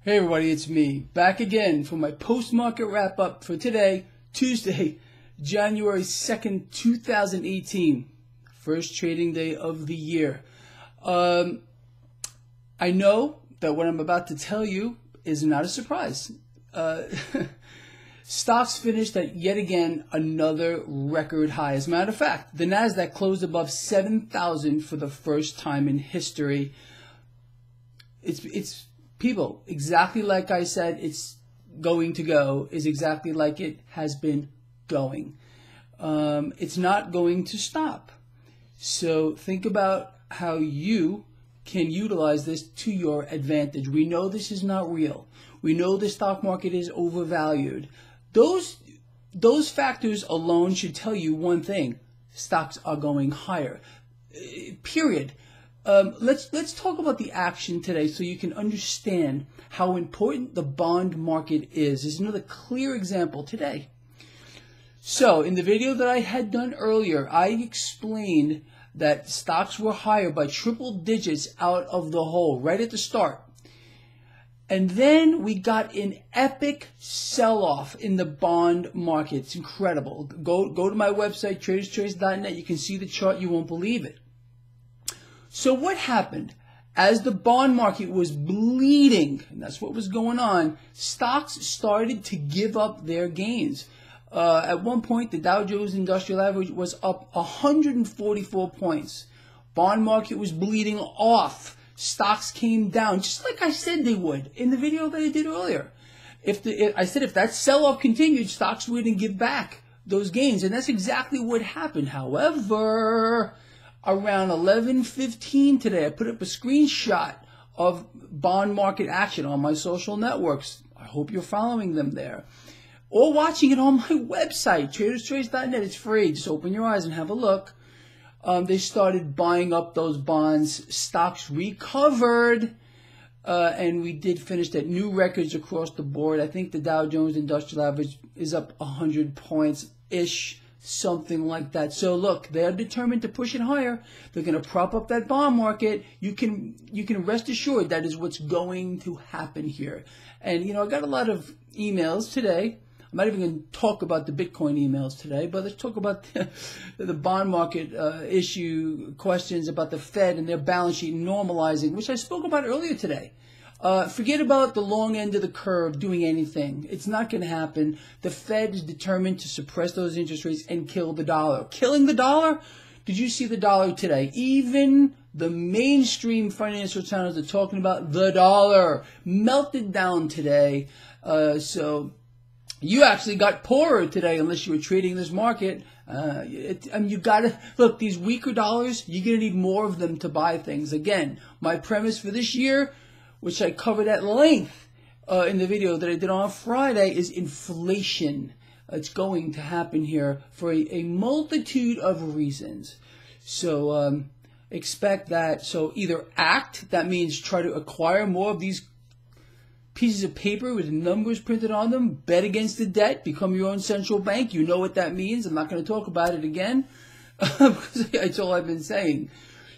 Hey everybody, it's me, back again for my post-market wrap-up for today, Tuesday, January 2nd, 2018. First trading day of the year. I know that what I'm about to tell you is not a surprise. Stocks finished at yet again another record high. As a matter of fact, the Nasdaq closed above 7,000 for the first time in history. It's people, exactly like I said it's going to go, is exactly like it has been going. It's not going to stop. So think about how you can utilize this to your advantage. We know this is not real. We know the stock market is overvalued. Those factors alone should tell you one thing: stocks are going higher. Period. Let's talk about the action today so you can understand how important the bond market is. There's another clear example today. So in the video that I had done earlier, I explained that stocks were higher by triple digits out of the hole right at the start. And then we got an epic sell-off in the bond market. It's incredible. Go to my website, traderschoice.net. You can see the chart. You won't believe it. So what happened? As the bond market was bleeding, and that's what was going on, stocks started to give up their gains. At one point, the Dow Jones Industrial Average was up 144 points. Bond market was bleeding off. Stocks came down, just like I said they would in the video that I did earlier. I said if that sell-off continued, stocks wouldn't give back those gains, and that's exactly what happened. However, around 11:15 today, I put up a screenshot of bond market action on my social networks. I hope you're following them there, or watching it on my website, traderschoice.net. It's free. Just open your eyes and have a look. They started buying up those bonds. Stocks recovered, and we did finish at new records across the board. I think the Dow Jones Industrial Average is up 100 points-ish, something like that. So look, they're determined to push it higher. They're going to prop up that bond market. You can rest assured that is what's going to happen here. And, you know, I got a lot of emails today. I'm not even going to talk about the Bitcoin emails today, but let's talk about the bond market issue, questions about the Fed and their balance sheet normalizing, which I spoke about earlier today. Forget about the long end of the curve doing anything. It's not going to happen. The Fed is determined to suppress those interest rates and kill the dollar. Killing the dollar? Did you see the dollar today? Even the mainstream financial channels are talking about the dollar. Melted down today. So you actually got poorer today unless you were trading this market. You gotta look, these weaker dollars, you're gonna need more of them to buy things. Again, my premise for this year, which I covered at length in the video that I did on Friday, is inflation. It's going to happen here for a multitude of reasons. So expect that. So either act, that means try to acquire more of these pieces of paper with numbers printed on them, bet against the debt, become your own central bank. You know what that means. I'm not going to talk about it again because that's all I've been saying.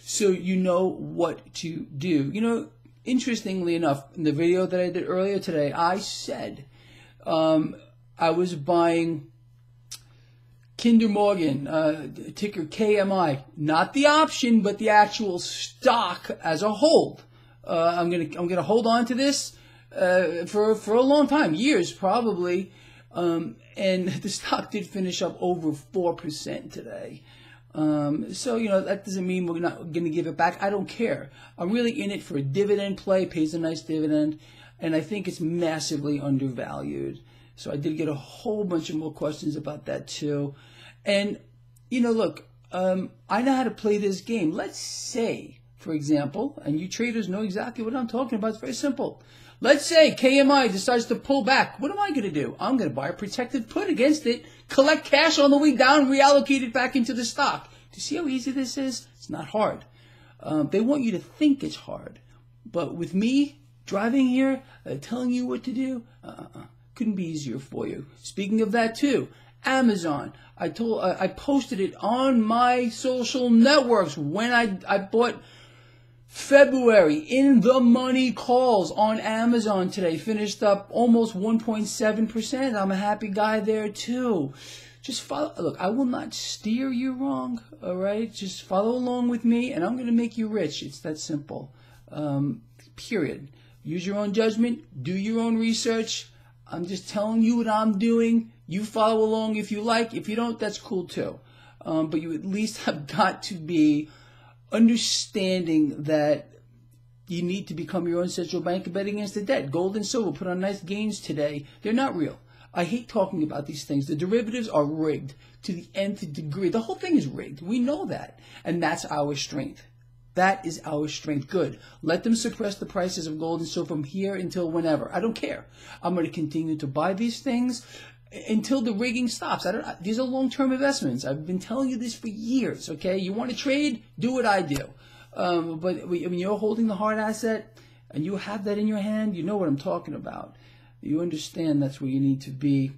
So you know what to do. You know, interestingly enough, in the video that I did earlier today, I said I was buying Kinder Morgan, ticker KMI, not the option, but the actual stock as a hold. I'm gonna hold on to this for a long time, years probably, and the stock did finish up over 4% today. So, you know, that doesn't mean we're not going to give it back. I don't care. I'm really in it for a dividend play, pays a nice dividend, and I think it's massively undervalued. So I did get a whole bunch of more questions about that too. And, you know, look, I know how to play this game. Let's say, for example, and you traders know exactly what I'm talking about. It's very simple. Let's say KMI decides to pull back. What am I going to do? I'm going to buy a protected put against it, collect cash on the way down, reallocate it back into the stock. Do you see how easy this is? It's not hard. They want you to think it's hard. But with me driving here, telling you what to do, couldn't be easier for you. Speaking of that too, Amazon. I posted it on my social networks when I bought February in the money calls on Amazon today finished up almost 1.7%. I'm a happy guy there too. Just follow. Look, I will not steer you wrong. All right, just follow along with me, and I'm going to make you rich. It's that simple. Period. Use your own judgment. Do your own research. I'm just telling you what I'm doing. You follow along if you like. If you don't, that's cool too. But you at least have got to be understanding that you need to become your own central bank and bet against the debt. Gold and silver put on nice gains today. They're not real. I hate talking about these things. The derivatives are rigged to the nth degree. The whole thing is rigged. We know that. And that's our strength. That is our strength. Good. Let them suppress the prices of gold and silver from here until whenever. I don't care. I'm going to continue to buy these things until the rigging stops. These are long-term investments. I've been telling you this for years, okay? You want to trade? Do what I do. But when you're holding the hard asset and you have that in your hand, you know what I'm talking about. You understand that's where you need to be.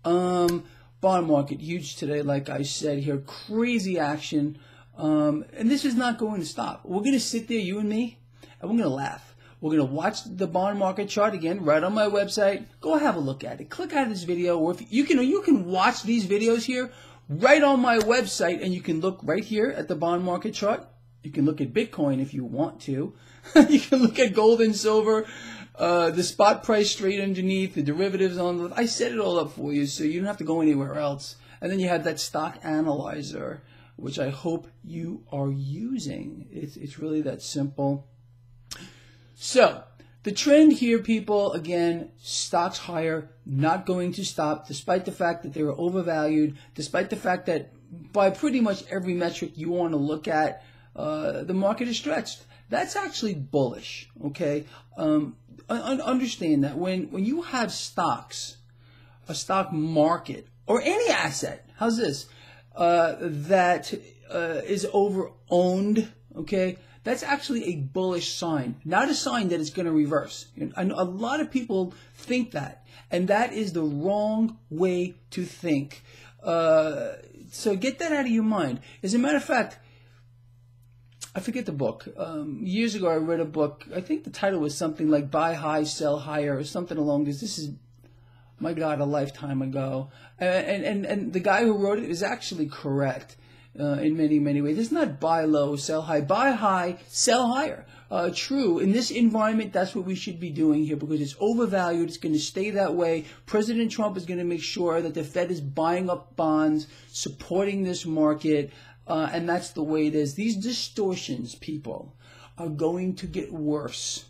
Bond market, huge today, like I said here. Crazy action. And this is not going to stop. We're going to sit there, you and me, and we're going to laugh. We're going to watch the bond market chart again right on my website. Go have a look at it. Click out of this video. Or if you can watch these videos here right on my website, and you can look right here at the bond market chart. You can look at Bitcoin if you want to. You can look at gold and silver. The spot price straight underneath, the derivatives on the, I set it all up for you so you don't have to go anywhere else. And then you have that stock analyzer, which I hope you are using. It's really that simple. So the trend here, people, again, stocks higher, not going to stop, despite the fact that they were overvalued, despite the fact that by pretty much every metric you want to look at, the market is stretched. That's actually bullish, okay? Understand that when you have stocks, a stock market, or any asset, how's this, that is over-owned, okay, that's actually a bullish sign, not a sign that it's going to reverse. I know a lot of people think that, and that is the wrong way to think. So get that out of your mind. As a matter of fact, I forget the book. Years ago, I read a book. I think the title was something like "Buy High, Sell Higher" or something along this. This is, my God, a lifetime ago. And the guy who wrote it is actually correct in many, many ways. It's not buy low, sell high. Buy high, sell higher. True. In this environment, that's what we should be doing here because it's overvalued. It's going to stay that way. President Trump is going to make sure that the Fed is buying up bonds, supporting this market. And that's the way it is. These distortions, people, are going to get worse,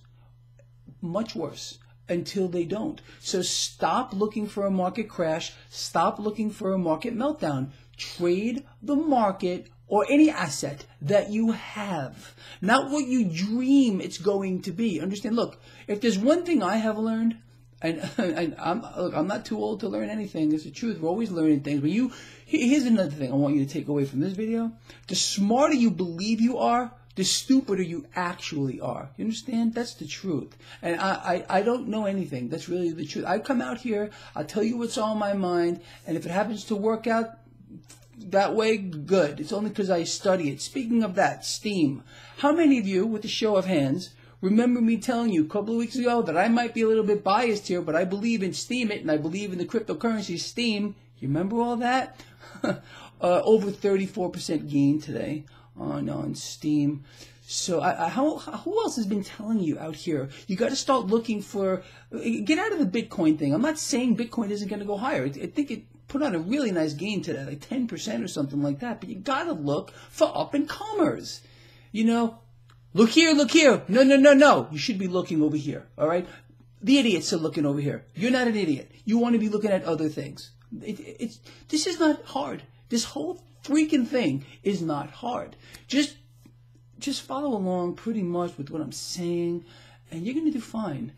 much worse, until they don't. So stop looking for a market crash. Stop looking for a market meltdown. Trade the market or any asset that you have, not what you dream it's going to be. Understand? Look, if there's one thing I have learned, and I'm not too old to learn anything. It's the truth. We're always learning things. But here's another thing I want you to take away from this video. The smarter you believe you are, the stupider you actually are. You understand? That's the truth. And I don't know anything. That's really the truth. I come out here, I'll tell you what's on my mind, and if it happens to work out that way, good. It's only because I study it. Speaking of that, Steam. How many of you, with a show of hands, remember me telling you a couple of weeks ago that I might be a little bit biased here, but I believe in Steam it, and I believe in the cryptocurrency Steam. You remember all that? Over 34% gain today on Steam. So who else has been telling you out here? You got to start looking for, get out of the Bitcoin thing. I'm not saying Bitcoin isn't going to go higher. I think it put on a really nice gain today, like 10% or something like that. But you got to look for up-and-comers. You know, look here, look here. No, no, no, no. You should be looking over here, all right? The idiots are looking over here. You're not an idiot. You want to be looking at other things. This is not hard. This whole freaking thing is not hard. Just follow along pretty much with what I'm saying, and you're going to do fine.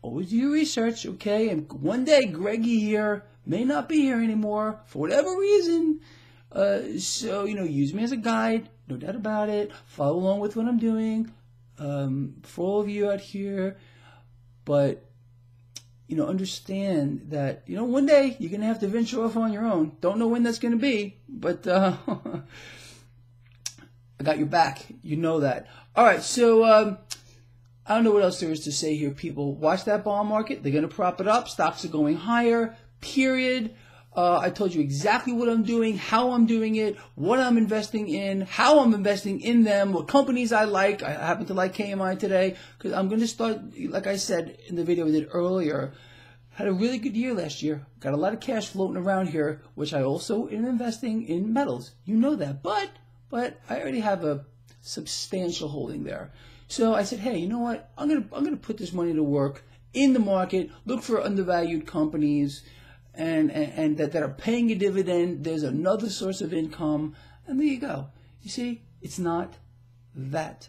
Always do your research, okay? And one day, Gregory here may not be here anymore for whatever reason. So, use me as a guide. No doubt about it. Follow along with what I'm doing for all of you out here. But, understand that, one day you're going to have to venture off on your own. Don't know when that's going to be. But I got your back. You know that. All right, so I don't know what else there is to say here, people. Watch that bond market. They're going to prop it up. Stocks are going higher, period. I told you exactly what I'm doing, how I'm doing it, what I'm investing in, how I'm investing in them, what companies I like. I happen to like KMI today because I'm going to start, like I said in the video I did earlier, had a really good year last year. Got a lot of cash floating around here, which I also am investing in metals. You know that. But I already have a substantial holding there. So I said, hey, you know what? I'm gonna put this money to work in the market, look for undervalued companies and that are paying a dividend. There's another source of income, and there you go. You see, it's not that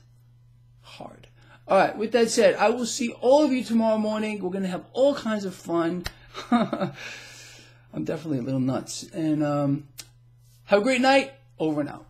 hard. All right, with that said, I will see all of you tomorrow morning. We're going to have all kinds of fun. I'm definitely a little nuts. And have a great night. Over and out.